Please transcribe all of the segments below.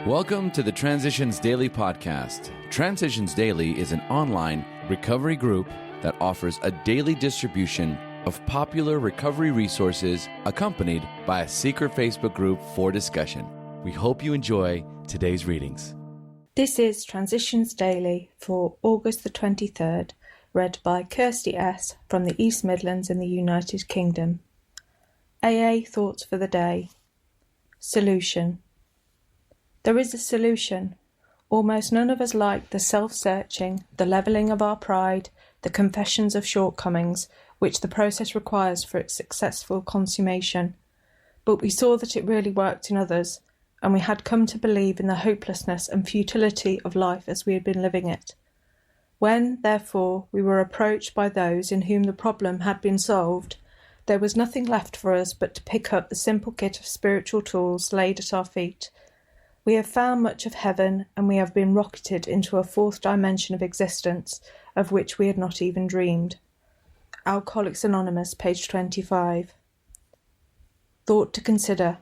Welcome to the Transitions Daily podcast. Transitions Daily is an online recovery group that offers a daily distribution of popular recovery resources accompanied by a secret Facebook group for discussion. We hope you enjoy today's readings. This is Transitions Daily for August the 23rd, read by Kirsty S. from the East Midlands in the United Kingdom. AA Thoughts for the Day. Solution. There is a solution. Almost none of us like the self-searching, the levelling of our pride, the confessions of shortcomings, which the process requires for its successful consummation. But we saw that it really worked in others, and we had come to believe in the hopelessness and futility of life as we had been living it. When, therefore, we were approached by those in whom the problem had been solved, there was nothing left for us but to pick up the simple kit of spiritual tools laid at our feet. We have found much of heaven, and we have been rocketed into a fourth dimension of existence, of which we had not even dreamed. Alcoholics Anonymous, page 25. Thought to consider.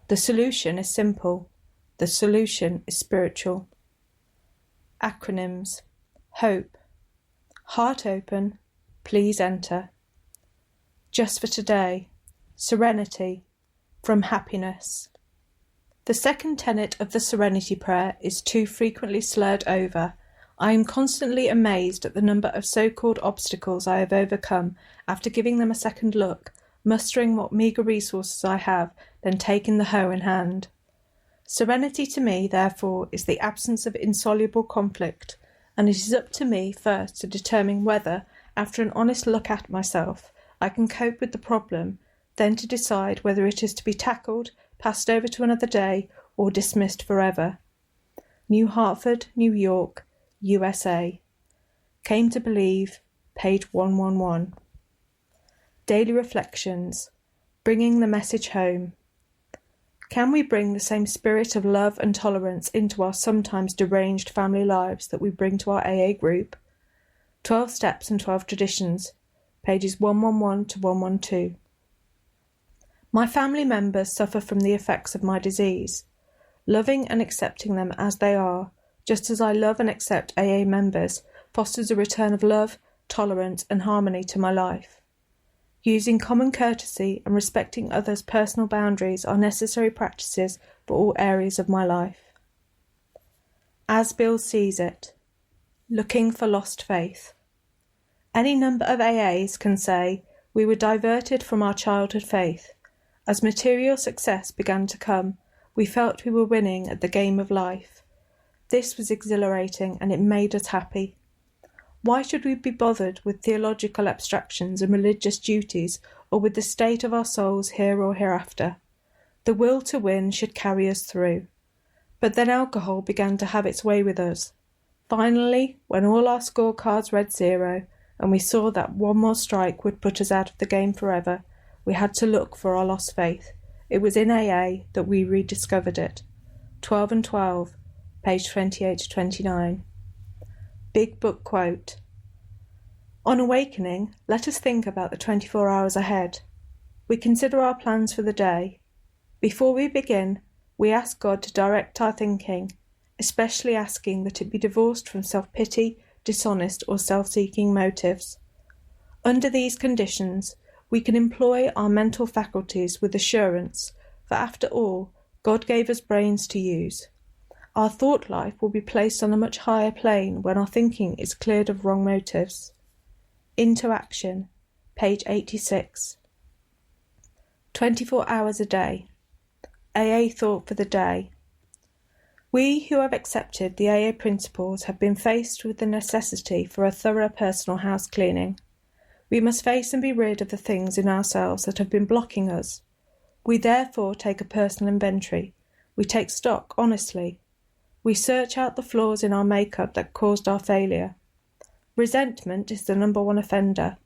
The solution is simple. The solution is spiritual. Acronyms. Hope. Heart open. Please enter. Just for today. Serenity. From happiness. The second tenet of the Serenity Prayer is too frequently slurred over. I am constantly amazed at the number of so-called obstacles I have overcome after giving them a second look, mustering what meagre resources I have, then taking the hoe in hand. Serenity to me, therefore, is the absence of insoluble conflict, and it is up to me first to determine whether, after an honest look at myself, I can cope with the problem, then to decide whether it is to be tackled, passed over to another day, or dismissed forever. New Hartford, New York, USA. Came to believe, page 111. Daily Reflections. Bringing the message home. Can we bring the same spirit of love and tolerance into our sometimes deranged family lives that we bring to our AA group? 12 Steps and 12 Traditions, pages 111 to 112. My family members suffer from the effects of my disease. Loving and accepting them as they are, just as I love and accept AA members, fosters a return of love, tolerance and harmony to my life. Using common courtesy and respecting others' personal boundaries are necessary practices for all areas of my life. As Bill sees it. Looking for lost faith. Any number of AAs can say, we were diverted from our childhood faith. As material success began to come, we felt we were winning at the game of life. This was exhilarating and it made us happy. Why should we be bothered with theological abstractions and religious duties, or with the state of our souls here or hereafter? The will to win should carry us through. But then alcohol began to have its way with us. Finally, when all our scorecards read 0, and we saw that one more strike would put us out of the game forever, we had to look for our lost faith. It was in AA that we rediscovered it. 12 and 12, page 28 to 29. Big Book Quote. On awakening, let us think about the 24 hours ahead. We consider our plans for the day. Before we begin, we ask God to direct our thinking, especially asking that it be divorced from self-pity, dishonest or self-seeking motives. Under these conditions, we can employ our mental faculties with assurance, for after all, God gave us brains to use. Our thought life will be placed on a much higher plane when our thinking is cleared of wrong motives. Into action, page 86. 24 hours a day. AA Thought for the Day. We who have accepted the AA principles have been faced with the necessity for a thorough personal house cleaning. We must face and be rid of the things in ourselves that have been blocking us. We therefore take a personal inventory. We take stock honestly. We search out the flaws in our makeup that caused our failure. Resentment is the number one offender.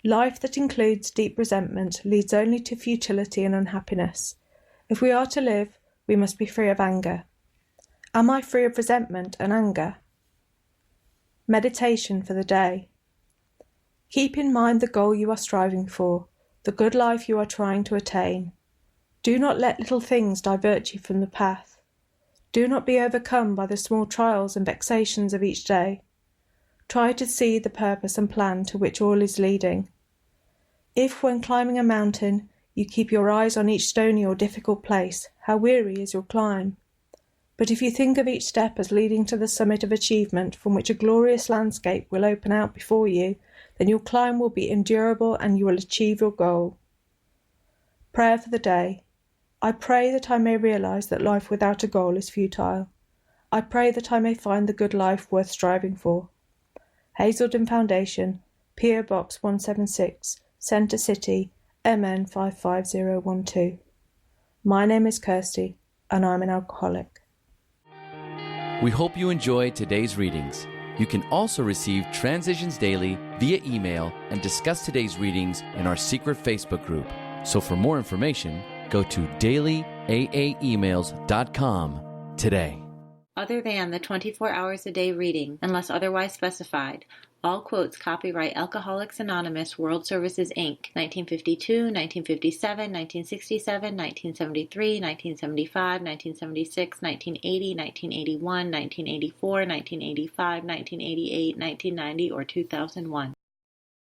Life that includes deep resentment leads only to futility and unhappiness. If we are to live, we must be free of anger. Am I free of resentment and anger? Meditation for the day. Keep in mind the goal you are striving for, the good life you are trying to attain. Do not let little things divert you from the path. Do not be overcome by the small trials and vexations of each day. Try to see the purpose and plan to which all is leading. If, when climbing a mountain, you keep your eyes on each stony or difficult place, how weary is your climb. But if you think of each step as leading to the summit of achievement from which a glorious landscape will open out before you, then your climb will be endurable and you will achieve your goal. Prayer for the day. I pray that I may realize that life without a goal is futile. I pray that I may find the good life worth striving for. Hazelden Foundation, P.O. Box 176, Centre City, MN 55012. My name is Kirsty, and I'm an alcoholic. We hope you enjoyed today's readings. You can also receive Transitions Daily via email and discuss today's readings in our secret Facebook group. So for more information, go to dailyaaemails.com today. Other than the 24 hours a day reading, unless otherwise specified, all quotes copyright Alcoholics Anonymous World Services, Inc., 1952, 1957, 1967, 1973, 1975, 1976, 1980, 1981, 1984, 1985, 1988, 1990, or 2001.